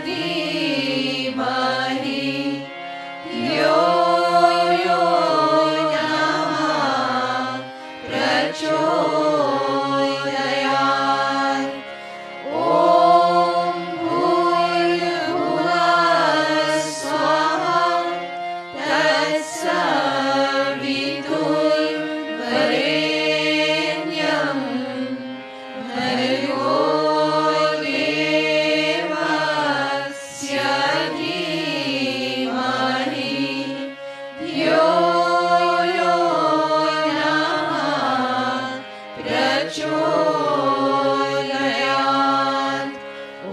धीमहि यो यो नमः प्रचोदयात्। ॐ भूर्भुवः स्वः तत्सवितुर्वरेण्यं भर्गो देवस्य धीमहि धियो यो नमः प्रचोदयात्।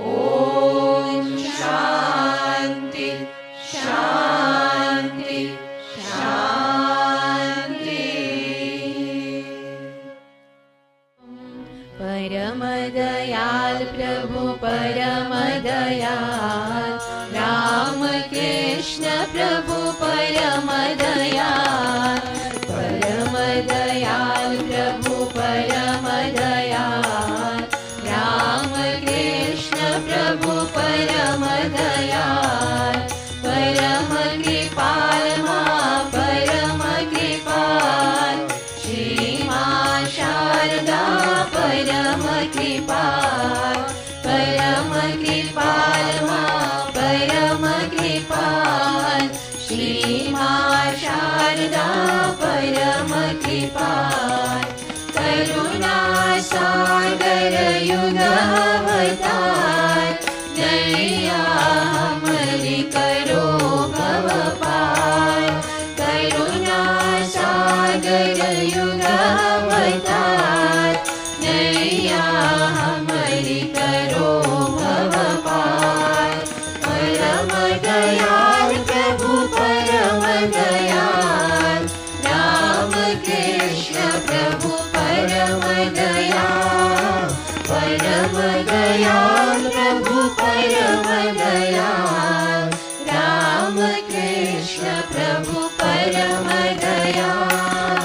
ॐ शान्ति शान्ति शान्ति। परम दयाल प्रभु परम दयाल राम कृष्ण प्रभु परम दयाल। परम दयाल प्रभु परम दयाल राम कृष्ण प्रभु परम दयाल। परम कृपाल मां परम कृपाल श्री मां शारदा परम कृपाल। परम कृपाल मां परम कृपाल श्री मां शारदा परम कृपाल। करुणा सागर युग अवतार नैया हमरी करो भव पार। करुणा सागर युग अवतार नैया हमरी करो भव पार। परम दयाल प्रभु परम दयाल राम कृष्ण प्रभु परम दयाल। परम दयाल प्रभु परम दयाल राम कृष्ण प्रभु परम दयाल।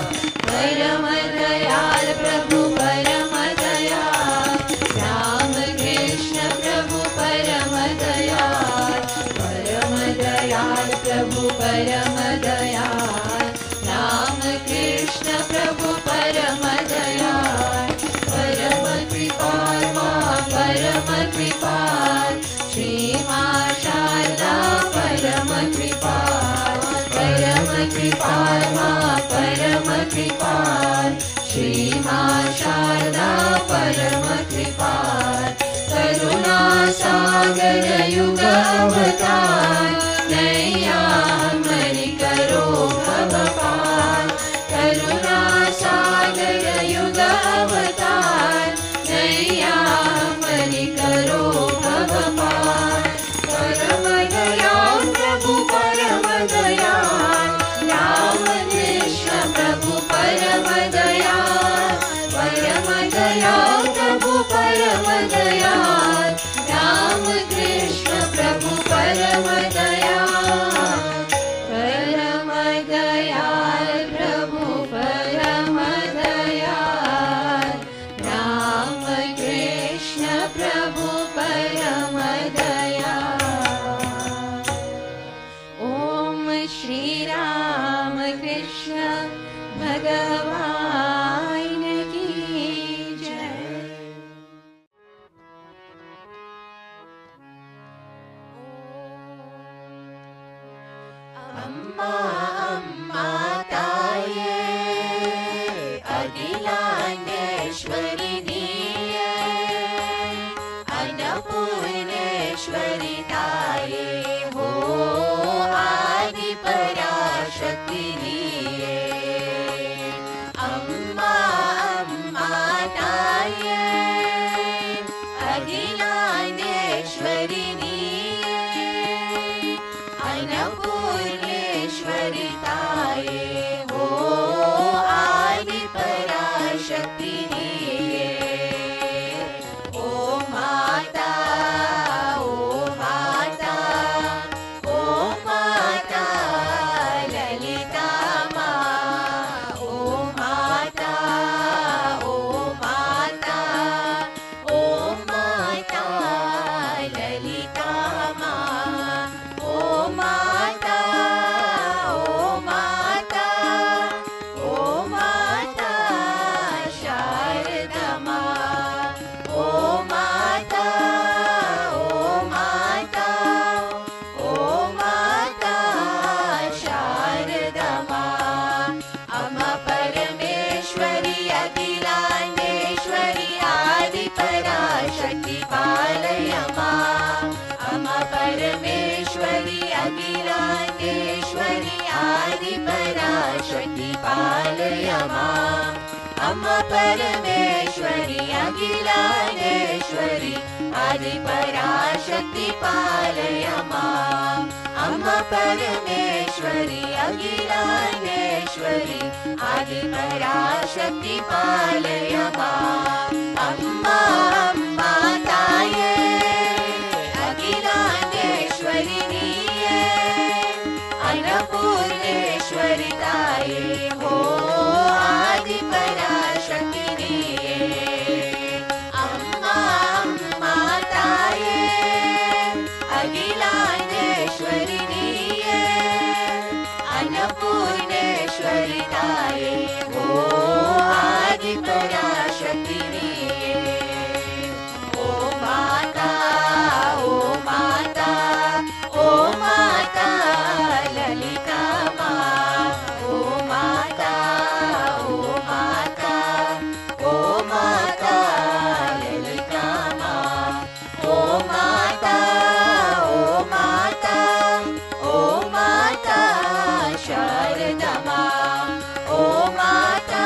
परम दयाल प्रभु परम दयाल राम कृष्ण प्रभु परम दयाल। परम दयाल प्रभु परम दयाल राम कृष्ण प्रभु परम दयाल। परम कृपाल मां परम कृपाल श्री मां शारदा परम कृपाल। परम कृपाल मां परम कृपाल श्री मां शारदा परम कृपाल। करुणा सागर युग अवतार नैया हमरी करो भव पार। करुणा सागर युग अवतार नैया हमरी करो भव पार। परम दयाल प्रभु परम दयाल राम कृष्ण प्रभु परम दयाल। परम दयाल प्रभु परम दयाल राम कृष्ण प्रभु परम दयाल। परम दयाल प्रभु परम दयाल राम कृष्ण प्रभु परम दयाल। ओम श्री राम कृष्ण भगवान की जय। अम्मा अम्मा ताये अखिलांडेश्वरी दिये अन्नपूर्णेश्वरी ताये हो आदि पराशक्ति दिये। अम्मा अम्मा ताये अखिलांडेश्वरी दिये अन्नपूर्णेश्वरी ताये हो आदि पराशक्ति दिये। ओ माता परमेश्वरी अखिलाण्डेश्वरी आदिपराशक्ति पालय माम् अम्मा परमेश्वरी अखिलाण्डेश्वरी आदिपराशक्ति पालय माम् अम्मा परमेश्वरी अखिलाण्डेश्वरी आदिपराशक्ति पालय माम् अम्मा अम्मा ताये अखिलाण्डेश्वरी नीये अन्नपूर्णेश्वरी ताये हो आदिपराशक्ति नीये अम्मा अम्मा ताये अखिलाण्डेश्वरी नीये अन्नपूर्णेश्वरी ताये हो आदिपराशक्ति नीये ओ माता ललिता माँ ओ माता ललिता माँ ओ माता शारदा माँ ओ माता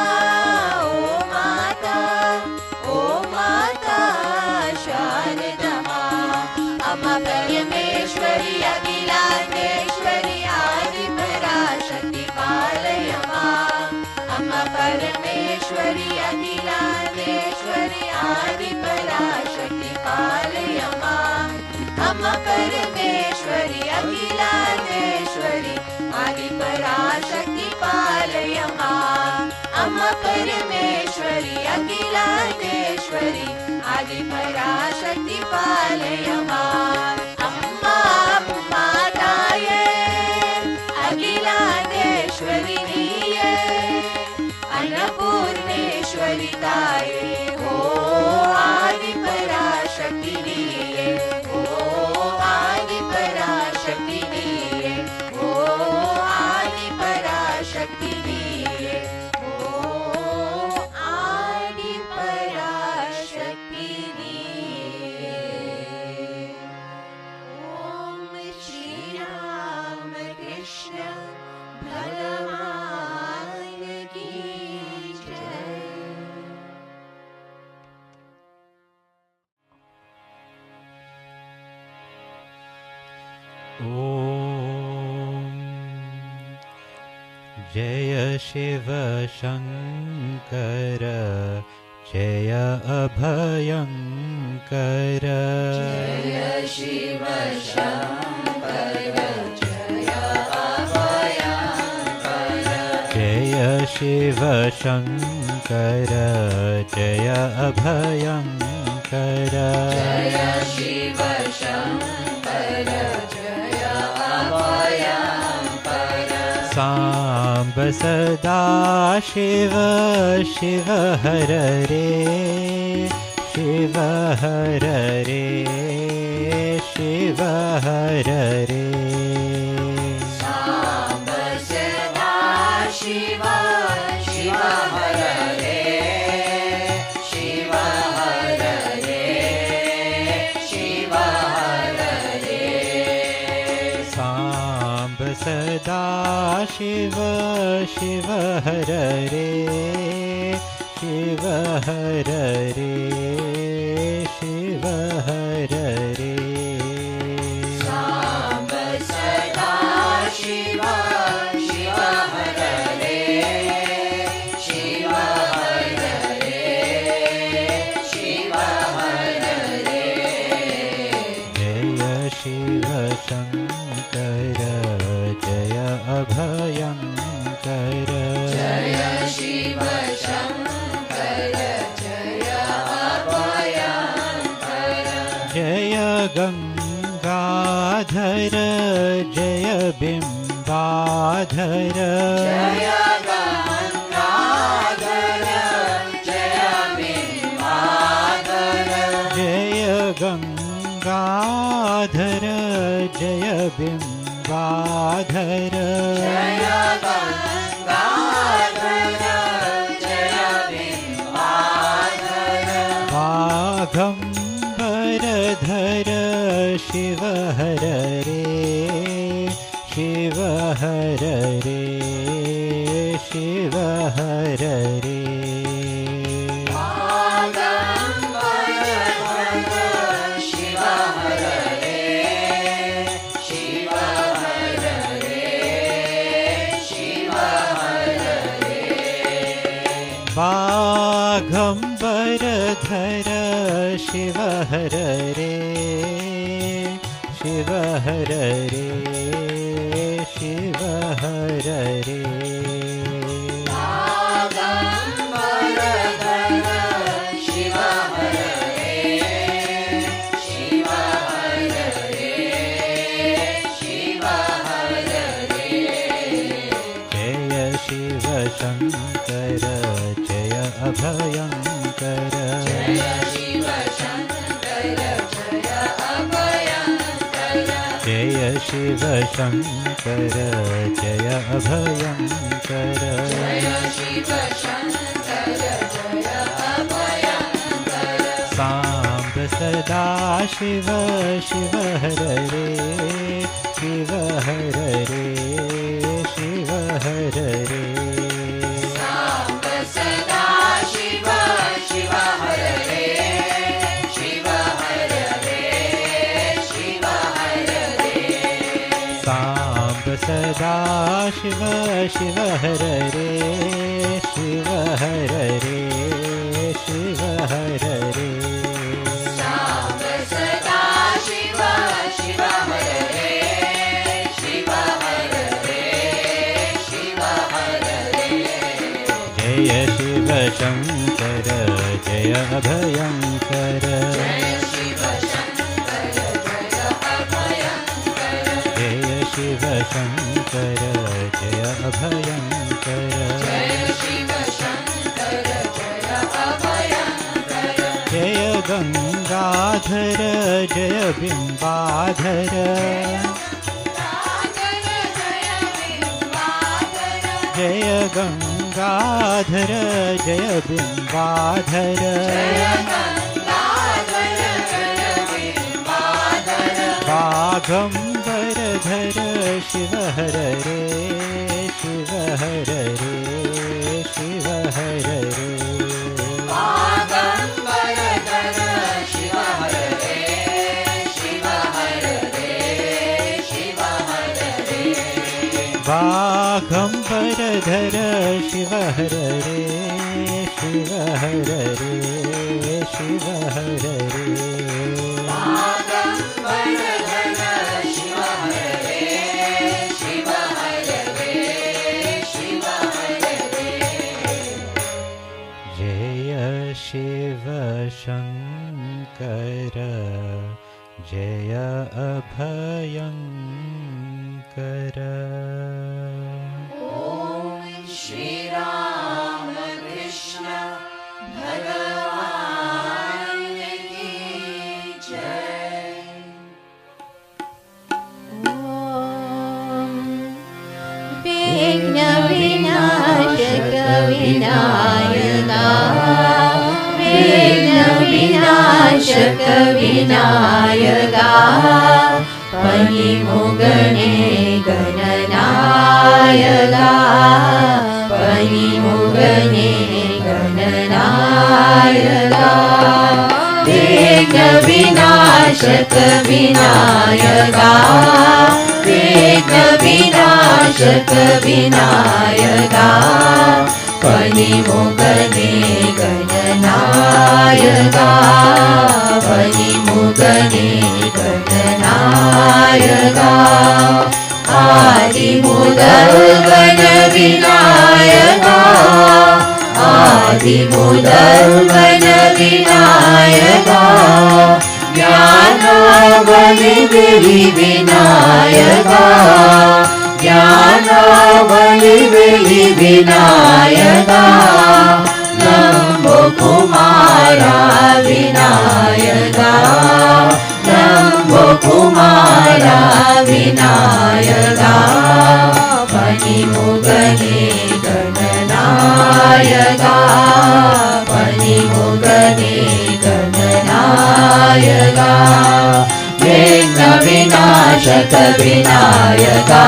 शारदा माँ अम्मा परमेश्वरी अखिलाण्डेश्वरी आदिपराशक्ति पालय माम् अम्मा परमेश्वरी अखिलाण्डेश्वरी आदिपराशक्ति पालय माम् अम्मा परमेश्वरी अखिलाण्डेश्वरी आदिपराशक्ति पालय माम् अम्मा परमेश्वरी अखिलाण्डेश्वरी आदिपराशक्ति पालय माम् अम्मा अम्मा ताये अखिलाण्डेश्वरी नीये अन्नपूर्णेश्वरी ताये हो आदिपराशक्ति नीये हो आदिपराशक्ति नीये हो आदिपराशक्ति नीये हो आदिपराशक्ति नीये ओम श्री राम कृष्ण भगवान की जय। ॐ जय शिव शङ्कर जय अभयङ्कर जय शिव शङ्कर जय अभयङ्कर जय शिव शङ्कर जय अभयङ्कर जय शिव शङ्कर जय अभयङ्कर साम्ब सदा शिव शिव हर रे शिव हर रे शिव हर रे साम्ब सदा शिव शिव हर रे शिव हर रे शिव हर रे साम्ब सदा शिव शिव हर रे शिव हर रे शिव हर रे साम्ब सदा शिव शिव हर रे शिव हर रे शिव हर रे जय शिव शङ्कर जय अभयङ्कर जय शिव शङ्कर जय अभयङ्कर जय गङ्गाधर जय बिम्बाधर जय गङ्गाधर जय बिम्बाधर जय गङ्गाधर जय बिम्बाधर जय गङ्गाधर जय बिम्बाधर वाघम्बरधर शिव हर रे शिव हर रे शिव हर रे बाघंबरधर शिव हर रे शिव हर रे शिव हर रे शंकर जय अभयंकर जय शिव शंकर जय अभयंकर जय शिव शंकर जय अभयंकर जय शिव शंकर जय अभयंकर सांब सदा शिव शिव हर रे शिव हर रे शिव हर रे सदा शिव शिव हर रे शिव हर रे शिव हर रे सांब सदा शिव शिव हर रे शिव हर रे शिव हर रे जय शिव शंकर जय अभयंकर जय शिव शंकर जय अभयंकर जय शिव शंकर जय अभयंकर जय शिव शंकर जय अभयंकर जय गंगाधर जय बिंबाधर जय गंगाधर जय बिंबाधर बाघंबरधर शिव हर रे शिव हर रे शिव हर रे बाघंबरधर शिव हर रे शिव हर रे शिव हर रे बाघंबरधर शिव हर रे शिव हर रे शिव हर रे शिव शंकर जय अभयंकर ओम श्री राम कृष्ण भगवान की जय। विघ्न विनाशक विनायका विघ्न विनाशक विनायका परिमुगणे गणनायका परिमुगणे गणनायका विघ्न विनाशक विनायका विघ्न विनाशक विनायका परिमुगणे गणनायका परिमुगणे गणनायका आदिमूलः गण विनायका आदिमूलः गण विनायका ज्ञानावली विनायका ज्ञानावली विनायका नमो कुमारा विनायका नमो कुमारा विनायका परिमुगणे गणनायका परिमुगणे गणनायका विघ्न विनाशक विनाशक विनायका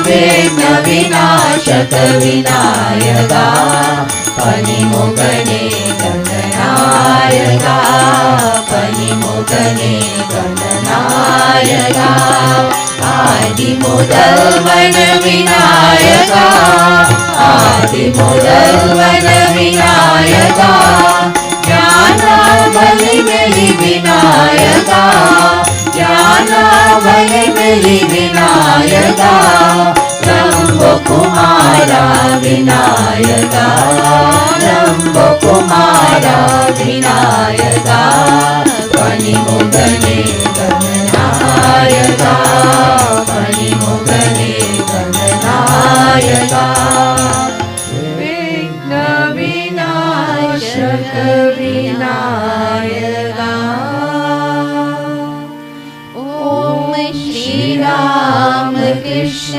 विघ्न विनाशक विनायका पनिमुखने गणनायका पनिमुखने गणनायका आदिमुदल्वन विनायका आदिमुदल्वन विनायका ज्ञानाबलिमेलि विनायका ज्ञानाबलिमेलि विनायका लम्बकुमारा विनायका लम्बकुमारा विनायका पनिमुखने गणनायका पनिमुखने गणनायका विघ्न विनाशक विनायका ॐ श्री राम कृष्ण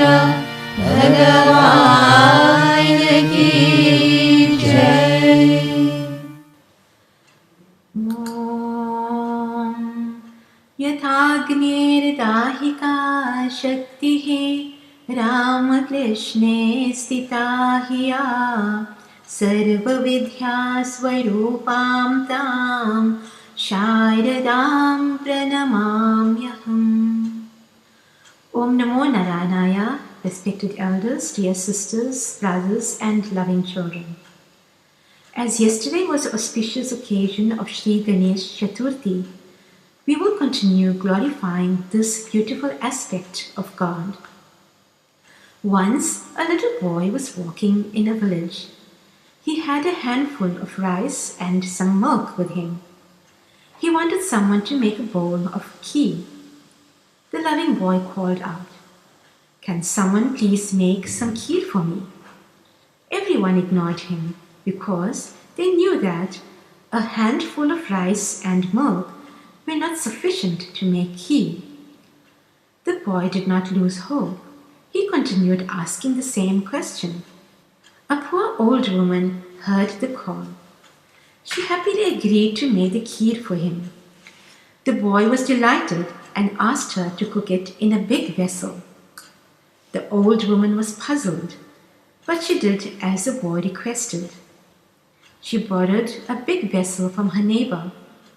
भगवान की जय। यथाग्निर्दाहिका शक्तिः रामकृष्णे स्थिता हिया सर्वविद्यास्वरूपां तां शारदां प्रणमाम्यहम्। Om Namo Narayana, respected elders, dear sisters, brothers and loving children. As yesterday was the auspicious occasion of Shri Ganesh Chaturthi, we will continue glorifying this beautiful aspect of God. Once a little boy was walking in a village. He had a handful of rice and some milk with him. He wanted someone to make a bowl of kheer. The loving boy called out, "Can someone please make some kheer for me?" Everyone ignored him because they knew that a handful of rice and milk were not sufficient to make kheer. The boy did not lose hope. He continued asking the same question. A poor old woman heard the call. She happily agreed to make the kheer for him. The boy was delighted and asked her to cook it in a big vessel. The old woman was puzzled, but she did as the boy requested. She borrowed a big vessel from her neighbor,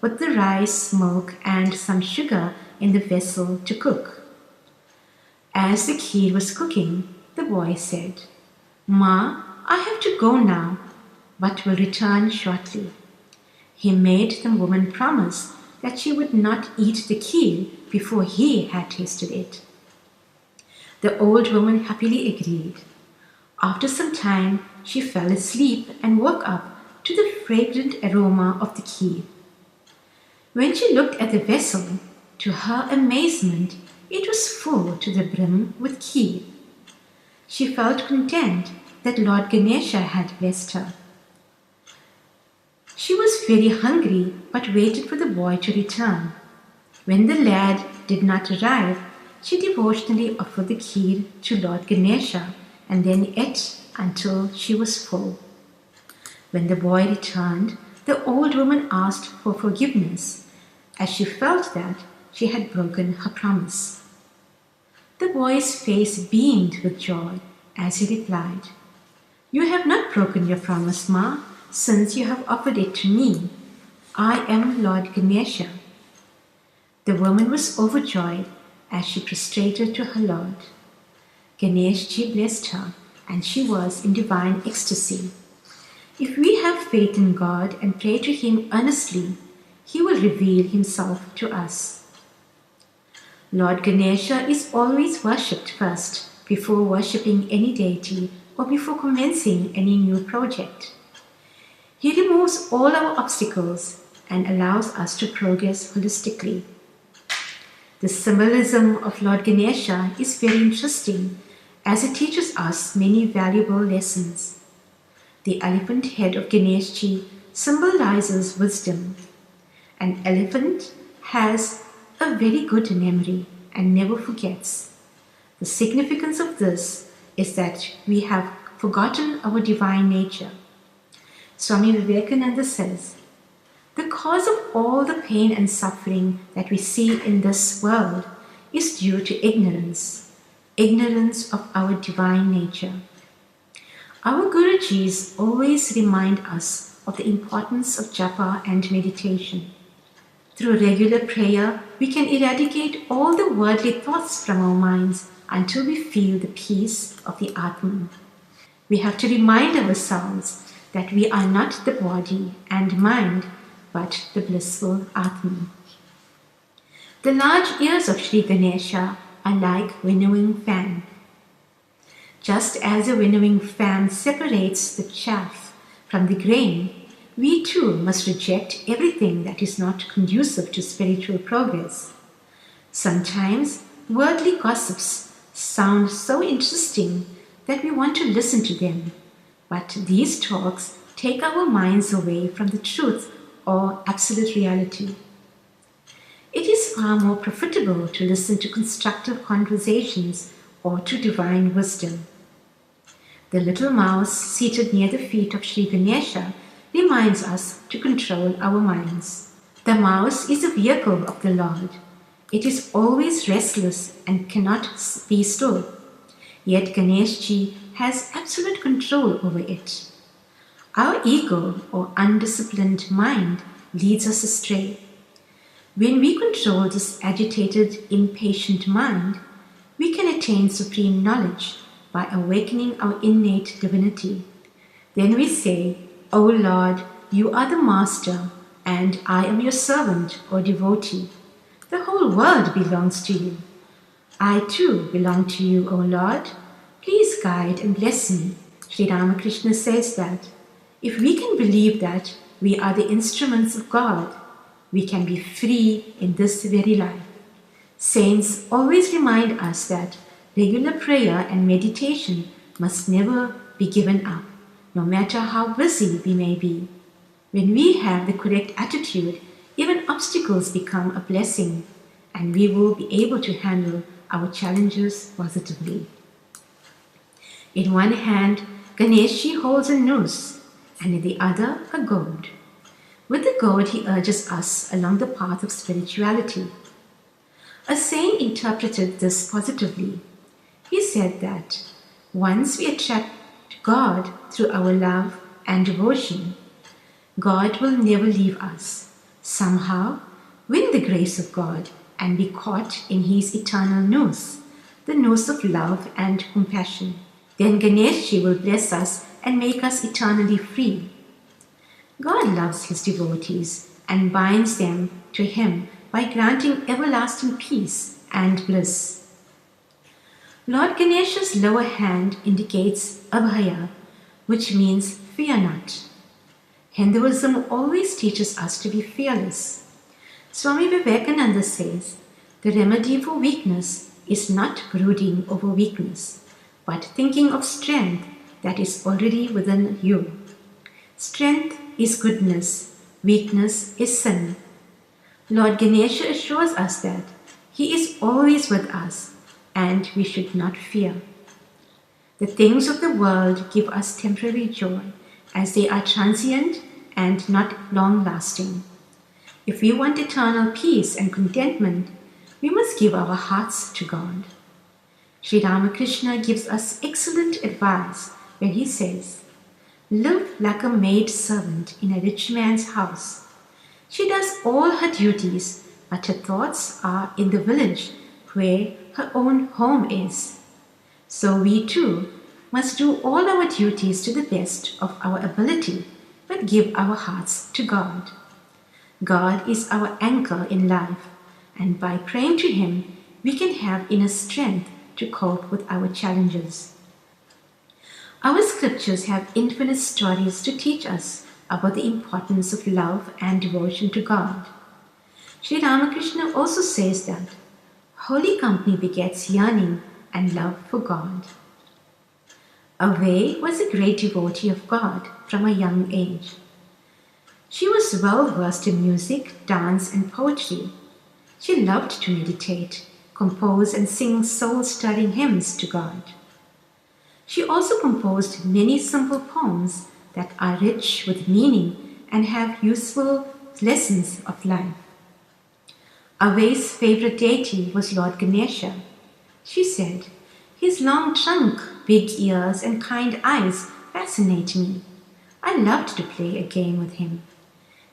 put the rice, milk, and some sugar in the vessel to cook. As the kheer was cooking, the boy said, "Ma, I have to go now, but will return shortly." He made the woman promise that she would not eat the kheer before he had tasted it. The old woman happily agreed. After some time, she fell asleep and woke up to the fragrant aroma of the kheer. When she looked at the vessel, to her amazement, it was full to the brim with kheer. She felt content that Lord Ganesha had blessed her. She was very hungry but waited for the boy to return. When the lad did not arrive, she devotionally offered the kheer to Lord Ganesha and then ate until she was full. When the boy returned, the old woman asked for forgiveness as she felt that she had broken her promise. The boy's face beamed with joy as he replied, "You have not broken your promise, Ma, since you have offered it to me. I am Lord Ganesha." The woman was overjoyed as she prostrated to her Lord. Ganeshji blessed her, and she was in divine ecstasy. If we have faith in God and pray to Him earnestly, He will reveal Himself to us. Lord Ganesha is always worshipped first before worshipping any deity or before commencing any new project. He removes all our obstacles and allows us to progress holistically. The symbolism of Lord Ganesha is very interesting as it teaches us many valuable lessons. The elephant head of Ganeshji symbolizes wisdom. An elephant has a very good memory and never forgets. The significance of this is that we have forgotten our divine nature. Swami Vivekananda says, "The cause of all the pain and suffering that we see in this world is due to ignorance of our divine nature. Our Gurujis always remind us of the importance of japa and meditation. Through regular prayer, we can eradicate all the worldly thoughts from our minds until we feel the peace of the Atman. We have to remind ourselves that we are not the body and mind, but the blissful Atman. The large ears of Sri Ganesha are like winnowing fan. Just as a winnowing fan separates the chaff from the grain, we too must reject everything that is not conducive to spiritual progress. Sometimes worldly gossips sound so interesting that we want to listen to them, but these talks take our minds away from the truth or absolute reality. It is far more profitable to listen to constructive conversations or to divine wisdom. The little mouse seated near the feet of Sri Ganesha reminds us to control our minds. The mouse is a vehicle of the Lord. It is always restless and cannot be still. Yet Ganeshji has absolute control over it. Our ego or undisciplined mind leads us astray. When we control this agitated, impatient mind, we can attain supreme knowledge by awakening our innate divinity. Then we say, O Lord, you are the master, and I am your servant or devotee. The whole world belongs to you. I too belong to you, O Lord. Please guide and bless me. Sri Ramakrishna says that if we can believe that we are the instruments of God, we can be free in this very life. Saints always remind us that regular prayer and meditation must never be given up, no matter how busy we may be. When we have the correct attitude, even obstacles become a blessing, and we will be able to handle our challenges positively. In one hand, Ganeshji holds a noose, and in the other, a goad. With the goad, he urges us along the path of spirituality. A saint interpreted this positively. He said that once we attract God through our love and devotion, God will never leave us. Somehow, win the grace of God and be caught in his eternal noose, the noose of love and compassion. Then Ganeshji will bless us and make us eternally free. God loves his devotees and binds them to him by granting everlasting peace and bliss. Lord Ganesha's lower hand indicates Abhaya, which means fear not. Hinduism always teaches us to be fearless. Swami Vivekananda says, the remedy for weakness is not brooding over weakness, but thinking of strength that is already within you. Strength is goodness, weakness is sin. Lord Ganesha assures us that he is always with us and we should not fear. The things of the world give us temporary joy as they are transient and not long-lasting. If we want eternal peace and contentment, we must give our hearts to God. Sri Ramakrishna gives us excellent advice when he says, live like a maid servant in a rich man's house. She does all her duties, but her thoughts are in the village where her own home is. So we too must do all our duties to the best of our ability, but give our hearts to God. God is our anchor in life, and by praying to him, we can have inner strength to cope with our challenges. Our scriptures have infinite stories to teach us about the importance of love and devotion to God. Sri Ramakrishna also says that holy company begets yearning and love for God. Avai was a great devotee of God from a young age. She was well versed in music, dance, and poetry. She loved to meditate, compose, and sing soul-stirring hymns to God. She also composed many simple poems that are rich with meaning and have useful lessons of life. Away's favorite deity was Lord Ganesha. She said, "His long trunk, big ears, and kind eyes fascinate me. I loved to play a game with him.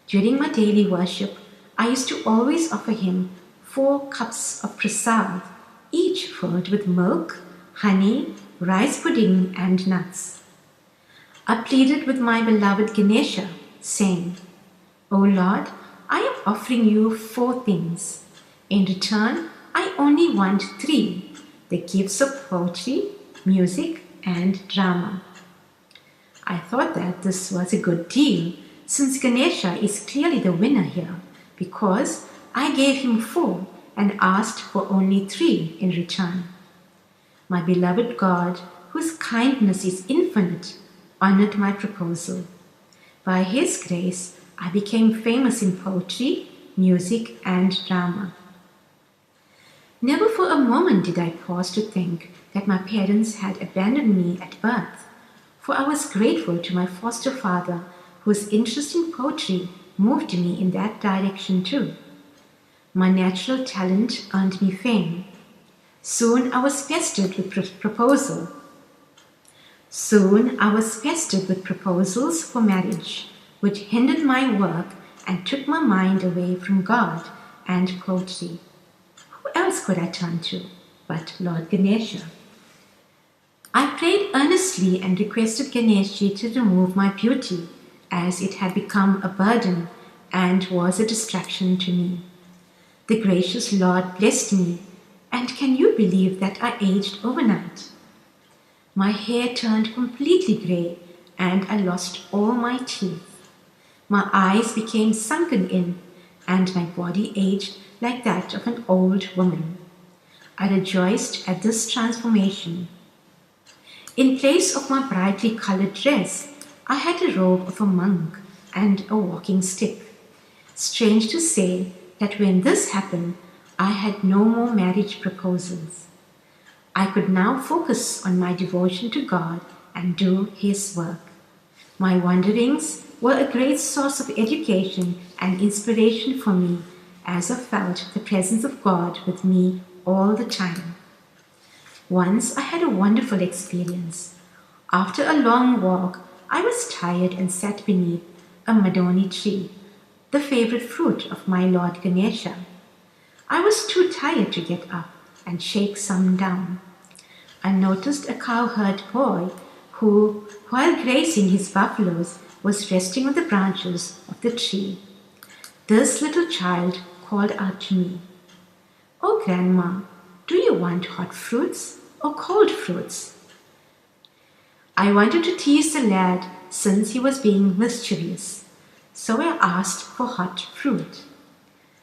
During my daily worship, I used to always offer him 4 cups of prasad, each filled with milk, honey, rice pudding, and nuts. I pleaded with my beloved Ganesha, saying, "O Lord, I am offering you 4 things. In return, I only want 3, the gifts of poetry, music, and drama." I thought that this was a good deal, since Ganesha is clearly the winner here, because I gave him 4 and asked for only 3 in return. My beloved God, whose kindness is infinite, honored my proposal. By his grace, I became famous in poetry, music, and drama. Never for a moment did I pause to think that my parents had abandoned me at birth, for I was grateful to my foster father, whose interest in poetry moved me in that direction too. My natural talent earned me fame. Soon I was pestered with proposals for marriage, which hindered my work and took my mind away from God and poetry. Who else could I turn to but Lord Ganesha? I prayed earnestly and requested Ganesha to remove my beauty, as it had become a burden and was a distraction to me. The gracious Lord blessed me, and can you believe that I aged overnight? My hair turned completely grey, and I lost all my teeth. My eyes became sunken in, and my body aged like that of an old woman. I rejoiced at this transformation. In place of my brightly colored dress, I had the robe of a monk and a walking stick. Strange to say that when this happened, I had no more marriage proposals. I could now focus on my devotion to God and do His work. My wanderings were a great source of education and inspiration for me, as I felt the presence of God with me all the time. Once I had a wonderful experience. After a long walk, I was tired and sat beneath a madoni tree, the favorite fruit of my Lord Ganesha. I was too tired to get up and shake some down. I noticed a cowherd boy who, while grazing his buffaloes, was resting on the branches of the tree. This little child called out to me, "Oh, Grandma, do you want hot fruits or cold fruits?" I wanted to tease the lad since he was being mischievous, so I asked for hot fruit.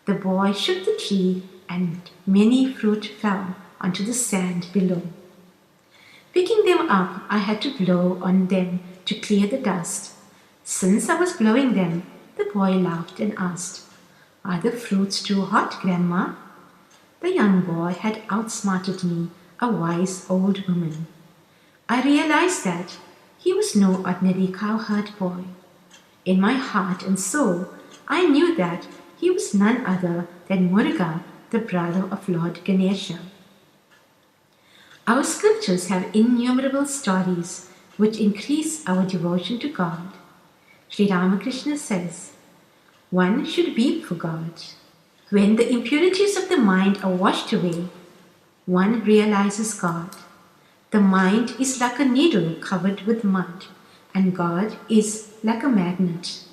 The boy shook the tree and many fruit fell onto the sand below. Picking them up, I had to blow on them to clear the dust. Since I was blowing them, the boy laughed and asked, "Are the fruits too hot, Grandma?" The young boy had outsmarted me, a wise old woman. I realized that he was no ordinary cowherd boy. In my heart and soul, I knew that he was none other than Muruga, the brother of Lord Ganesha. Our scriptures have innumerable stories which increase our devotion to God. Sri Ramakrishna says, "One should weep for God. When the impurities of the mind are washed away, one realizes God. The mind is like a needle covered with mud, and God is like a magnet.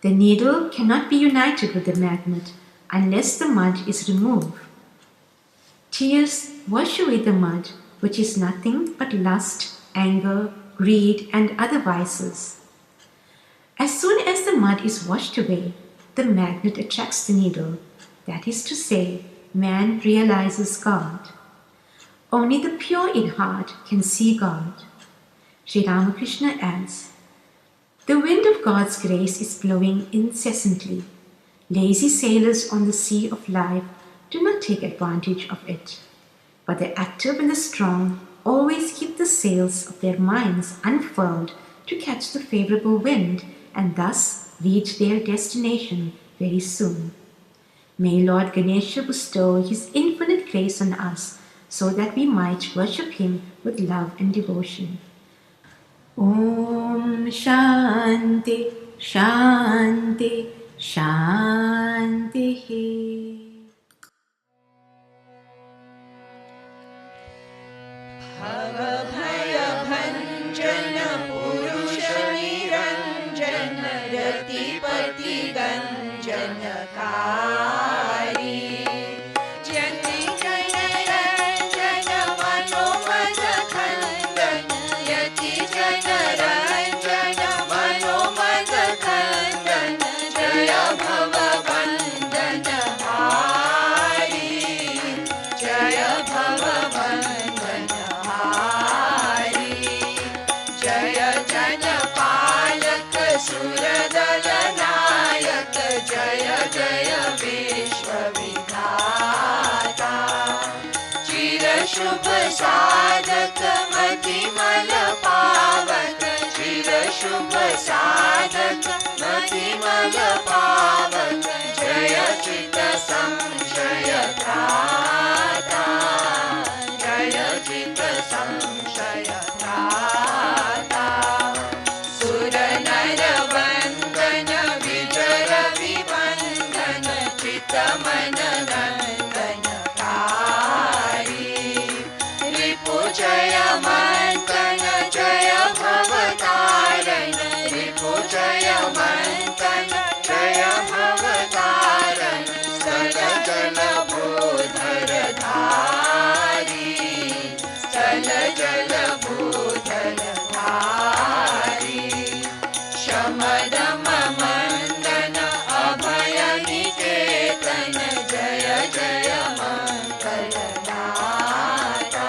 The needle cannot be united with the magnet unless the mud is removed. Tears wash away the mud, which is nothing but lust, anger, greed, and other vices. As soon as the mud is washed away, the magnet attracts the needle. That is to say, man realizes God. Only the pure in heart can see God." Sri Ramakrishna adds, "The wind of God's grace is blowing incessantly. Lazy sailors on the sea of life do not take advantage of it, but the active and the strong always keep the sails of their minds unfurled to catch the favorable wind and thus reach their destination very soon. May Lord Ganesha bestow his infinite grace on us so that we might worship him with love and devotion. Om Shanti Shanti Shanti. भयभञ्जन पुरुषनिरञ्जन रतिपतिगञ्जनकारी जति जनरञ्जन मनोमदखण्डन यति जनरञ्जन मनोमदखण्डन जय भवबन्धन हारी जय भवबन्धन सुरदलनायक जय जय विश्वविधाता चिरशुभ साधक मतिमल पावक चिरशुभ साधक मतिमल पावक जय चित संशय त्राता जय चित संशय त्राता सुर नर वन्दन विजय विबन्धन चित मन नन्दनकारी रिपुजय मन्तन जय भवतारण रिपुजय मन्तन जय भवतारण स्थल भूधर धारी स्थल जल भूधर धारी शमदम मन्दन अभय निकेतन जय जय मङ्गलदाता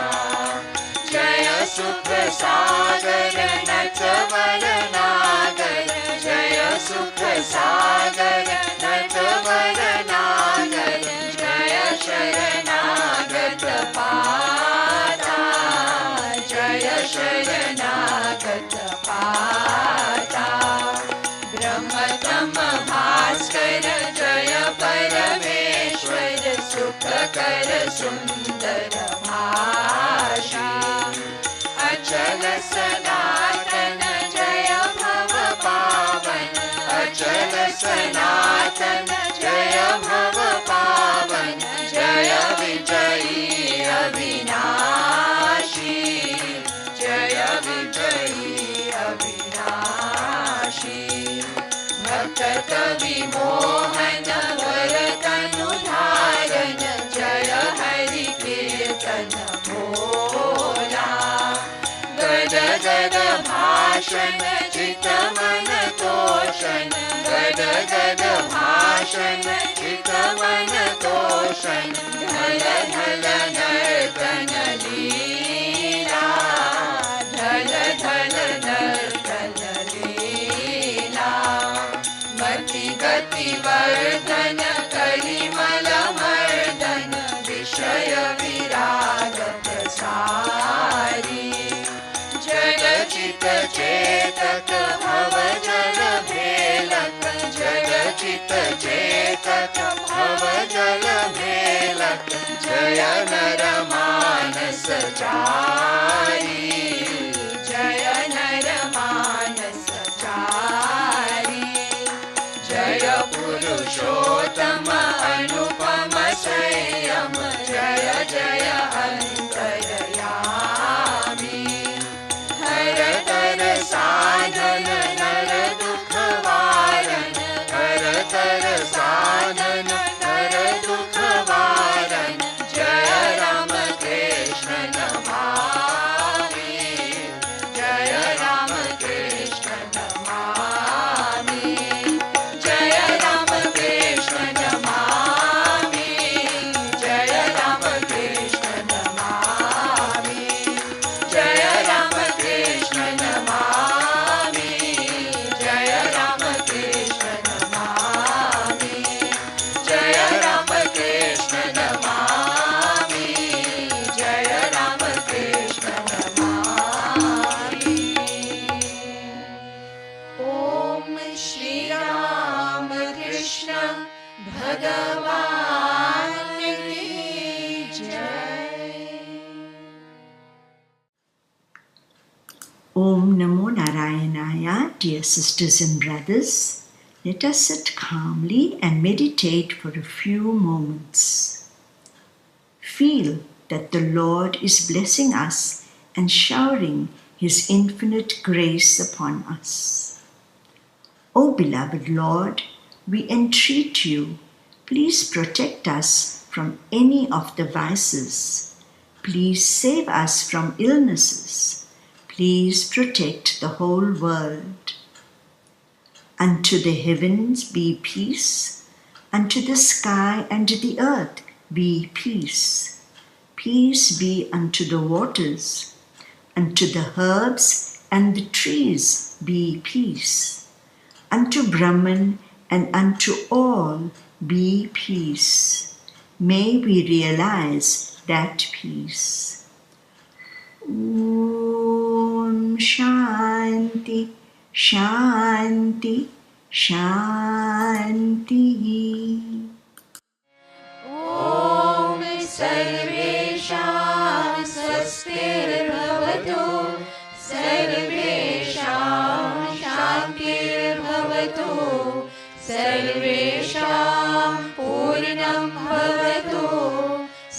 जय सुख सागर नटवर नागर जय सुख सागर नटवर नागर जय शरणागत पाता जय शरणागत पाता ब्रह्मतम भास्कर जय परमेश्वर सुखकर सुन्दर भाषा अचल सनातन जय भव पावन अचल सनातन जय भव पावन जय विजयी अविनाशी जय विजयी अविनाशी भक्त कवि मोहन वरतनुधारन जय हरि कीर्तन भोला गद गद भाषण चित मन तोषण गद गद भाषण चित मन तोषण ढल ढल नर्तन लीला ढल ढल नर्तन लीला मति गति वर्धन कलिमल मर्दन विषय विराग प्रसारी जल चित चेतक भव जल भेलक जल चित चेतक भव जल भेलक जय नर मानस चारी जय नर मानस चारी जय पुरुषोत्तम अनुपम संयम जय जय अंतर्यामी हर तर साधन नर दुख वारण हर तर साधन नर दुख वारण जय राम कृष्ण नमः Om Namo Narayanaya, dear sisters and brothers. Let us sit calmly and meditate for a few moments. Feel that the Lord is blessing us and showering His infinite grace upon us. O beloved Lord, we entreat you, please protect us from any of the vices. Please save us from illnesses. Please protect the whole world. Unto the heavens be peace, unto the sky and the earth be peace. Peace be unto the waters, unto the herbs and the trees be peace. Unto Brahman and unto all be peace. May we realize that peace. Om Shanti, Shanti, Shanti. ॐ सर्वेषां स्वस्तिर्भवतु सर्वेषां शान्तिर्भवतु सर्वेषां पूर्णं भवतु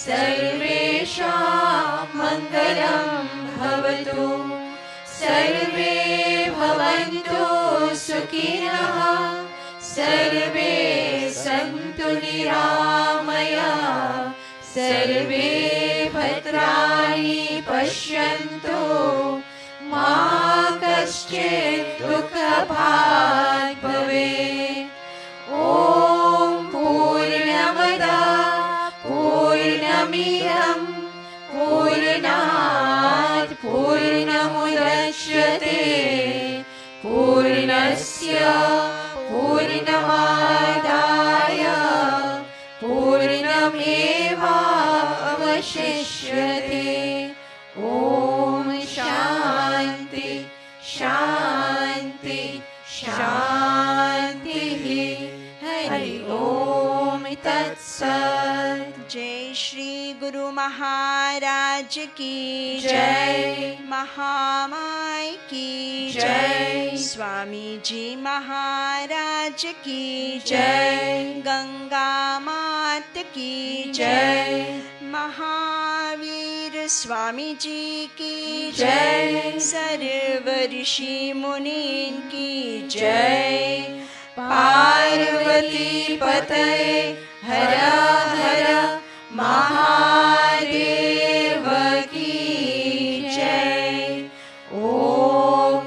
सर्वेषां मङ्गलं भवतु सर्वे भवन्तु सुखिनः सर्वे सन्तु निरामयाः सर्वे भद्राणि पश्यन्तु मा कश्चित् दुःखभाग् भवेत् ॐ पूर्णमदः पूर्णमिदं पूर्णात् पूर्णमुदच्यते पूर्णस्य पूर्णमादाय पूर्णमेवावशिष्यते ॐ शान्ति शान्ति शान्तिः हरि ॐ तत्सत् जय श्री गुरु महाराज की जय। महामाई की जय। स्वामी जी महाराज की जय। गंगा मात की जय। महावीर स्वामी जी की जय। सर्व ऋषि मुनीन की जय। पार्वती पतये हर हर महादेव की जय। ॐ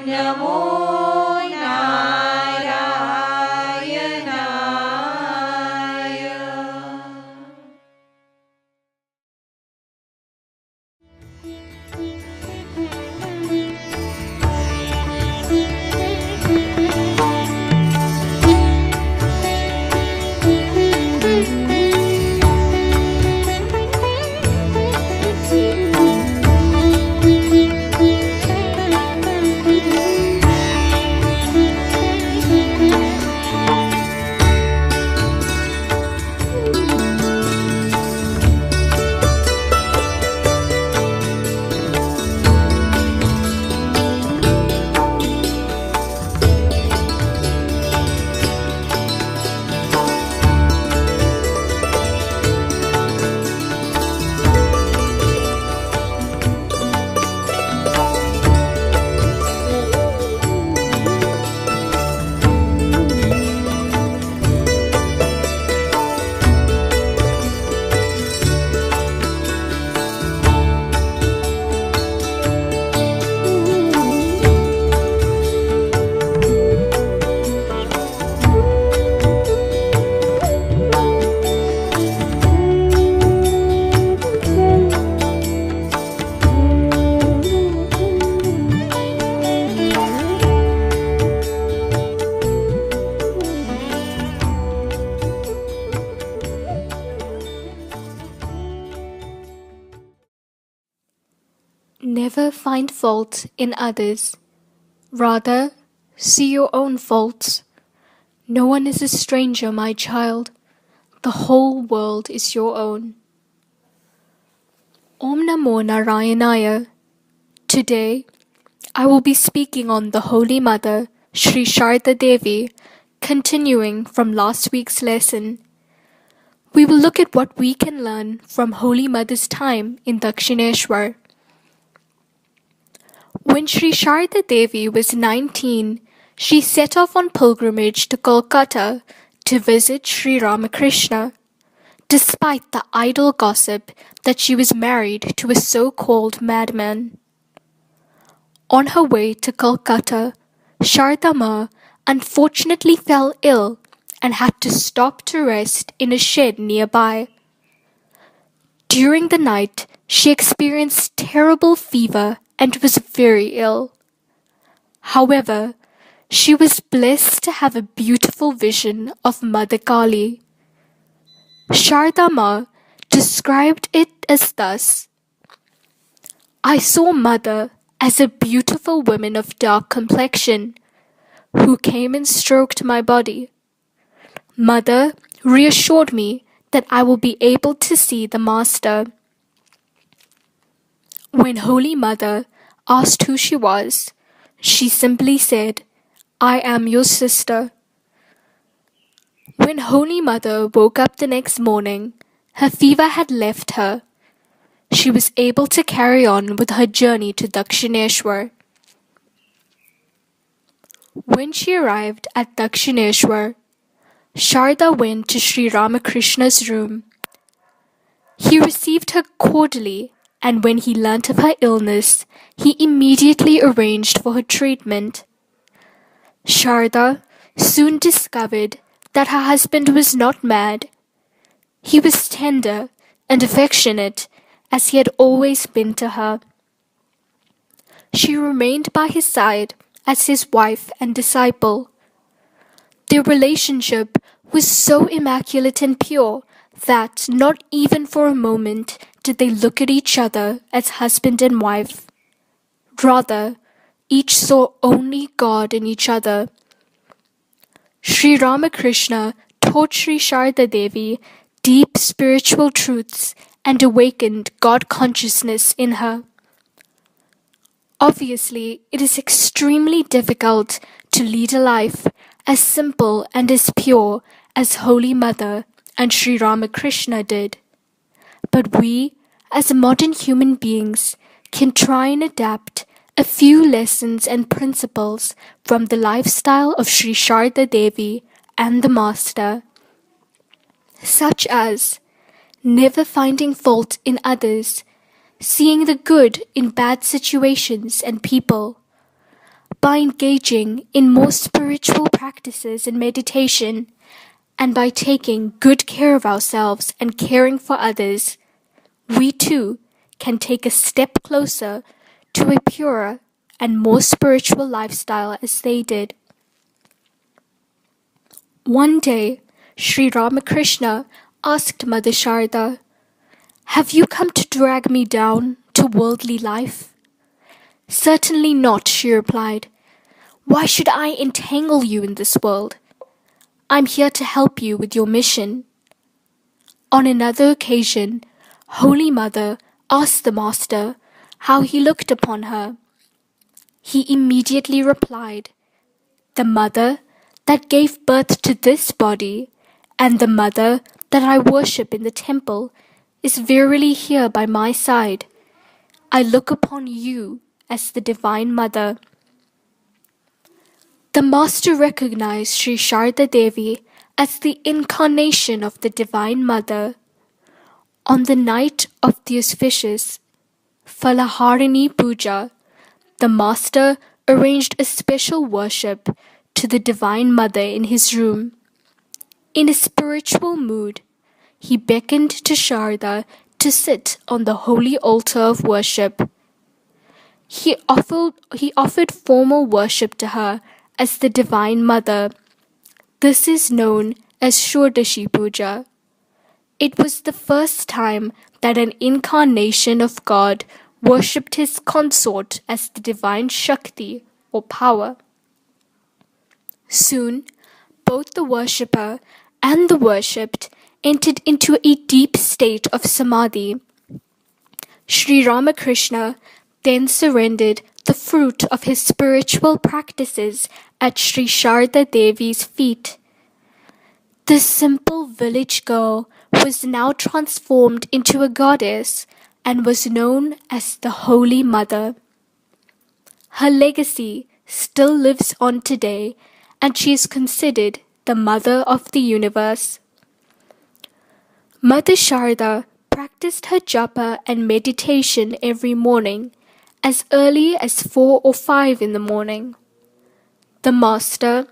नमो नारायणाय। Never find fault in others. Rather, see your own faults. No one is a stranger, my child. The whole world is your own. Om Namo Narayanaya. Today, I will be speaking on the Holy Mother, Sri Sarada Devi, continuing from last week's lesson. We will look at what we can learn from Holy Mother's time in Dakshineshwar. When Sri Sarada Devi was 19, she set off on pilgrimage to Kolkata to visit Sri Ramakrishna, despite the idle gossip that she was married to a so-called madman. On her way to Kolkata, Sharda Ma unfortunately fell ill and had to stop to rest in a shed nearby. During the night, she experienced terrible fever and was very ill. However, she was blessed to have a beautiful vision of Mother Kali. Sharda Ma described it as thus: I saw Mother as a beautiful woman of dark complexion, who came and stroked my body. Mother reassured me that I will be able to see the Master. When Holy Mother asked who she was, she simply said, I am your sister. When Holy Mother woke up the next morning, her fever had left her. She was able to carry on with her journey to Dakshineshwar. When she arrived at Dakshineshwar, Sharda went to Sri Ramakrishna's room. He received her cordially, and when he learnt of her illness, he immediately arranged for her treatment. Sharda soon discovered that her husband was not mad. He was tender and affectionate, as he had always been to her. She remained by his side as his wife and disciple. Their relationship was so immaculate and pure that not even for a moment did they look at each other as husband and wife. Rather, each saw only God in each other. Sri Ramakrishna taught Sri Sarada Devi deep spiritual truths and awakened God consciousness in her. Obviously, it is extremely difficult to lead a life as simple and as pure as Holy Mother and Sri Ramakrishna did. But we, as modern human beings, can try and adapt a few lessons and principles from the lifestyle of Sri Sarada Devi and the Master, such as never finding fault in others, seeing the good in bad situations and people, by engaging in more spiritual practices and meditation, and by taking good care of ourselves and caring for others, we too can take a step closer to a purer and more spiritual lifestyle as they did. One day, Sri Ramakrishna asked Mother Sharda, Have you come to drag me down to worldly life? Certainly not, she replied. Why should I entangle you in this world? I'm here to help you with your mission. On another occasion, Holy Mother asked the Master how he looked upon her. He immediately replied, The mother that gave birth to this body, and the mother that I worship in the temple, is verily here by my side. I look upon you as the Divine Mother. The Master recognized Sri Sarada Devi as the incarnation of the Divine Mother. On the night of the auspicious Falaharini Puja, the Master arranged a special worship to the Divine Mother in his room. In a spiritual mood, he beckoned to Sharda to sit on the holy altar of worship. He offered formal worship to her as the Divine Mother. This is known as Shodashi Puja. It was the first time that an incarnation of God worshipped his consort as the Divine Shakti or power. Soon, both the worshipper and the worshipped entered into a deep state of samadhi. Sri Ramakrishna then surrendered the fruit of his spiritual practices at Sri Sarada Devi's feet. The simple village girl was now transformed into a goddess and was known as the Holy Mother. Her legacy still lives on today, and she is considered the Mother of the Universe. Mother Sarada practiced her japa and meditation every morning, as early as 4 or 5 in the morning. The Master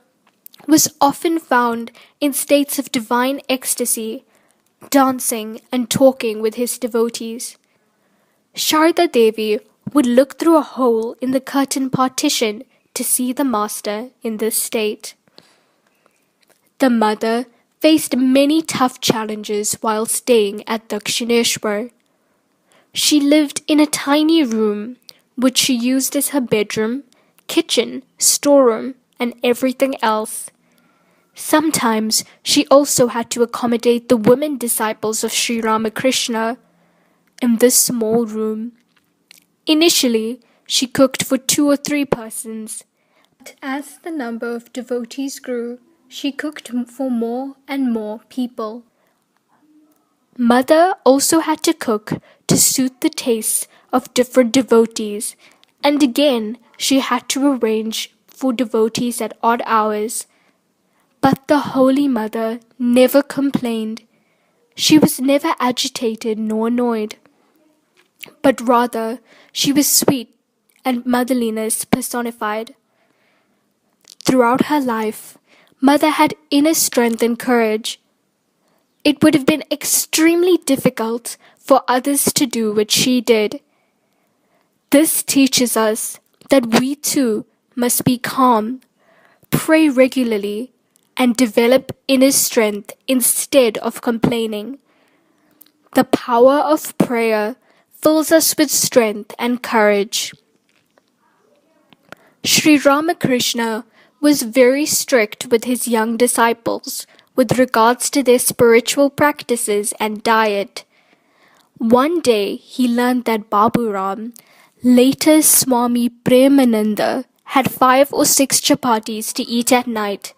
was often found in states of divine ecstasy, dancing and talking with his devotees. Sarada Devi would look through a hole in the curtain partition to see the Master in this state. The mother faced many tough challenges while staying at Dakshineshwar. She lived in a tiny room, which she used as her bedroom, kitchen, storeroom, and everything else. Sometimes she also had to accommodate the women disciples of Sri Ramakrishna in this small room. Initially, she cooked for 2 or 3 persons, but as the number of devotees grew, she cooked for more and more people. Mother also had to cook to suit the tastes of different devotees, and again she had to arrange for devotees at odd hours. But the Holy Mother never complained. She was never agitated nor annoyed, but rather she was sweet and motherliness personified. Throughout her life, Mother had inner strength and courage. It would have been extremely difficult for others to do what she did. This teaches us that we too must be calm, pray regularly, and develop inner strength instead of complaining. The power of prayer fills us with strength and courage. Sri Ramakrishna was very strict with his young disciples with regards to their spiritual practices and diet. One day he learned that Babu Ram, later Swami Premananda, had 5 or 6 chapatis to eat at night.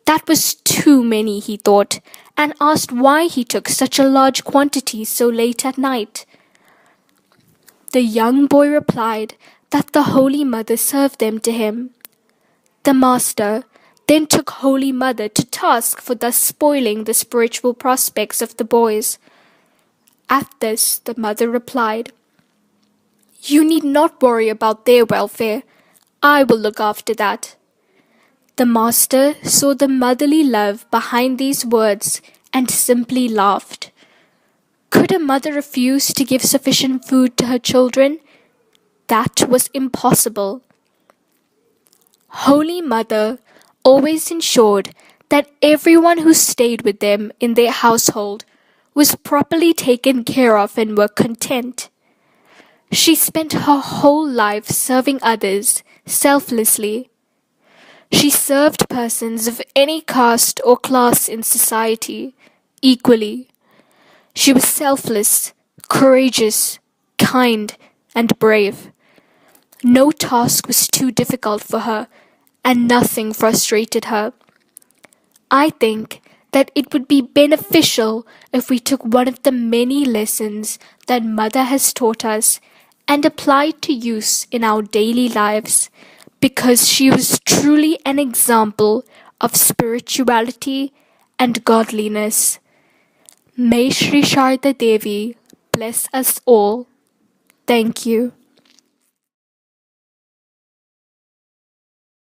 That was too many, he thought, and asked why he took such a large quantity so late at night. The young boy replied that the Holy Mother served them to him. The Master then took Holy Mother to task for thus spoiling the spiritual prospects of the boys. At this, the mother replied, "You need not worry about their welfare. I will look after that." The Master saw the motherly love behind these words and simply laughed. Could a mother refuse to give sufficient food to her children? That was impossible. Holy Mother always ensured that everyone who stayed with them in their household was properly taken care of and were content. She spent her whole life serving others selflessly. She served persons of any caste or class in society equally. She was selfless, courageous, kind, and brave. No task was too difficult for her, and nothing frustrated her. I think that it would be beneficial if we took one of the many lessons that Mother has taught us and applied to use in our daily lives, because she was truly an example of spirituality and godliness. May Sri Sarada Devi bless us all. Thank you.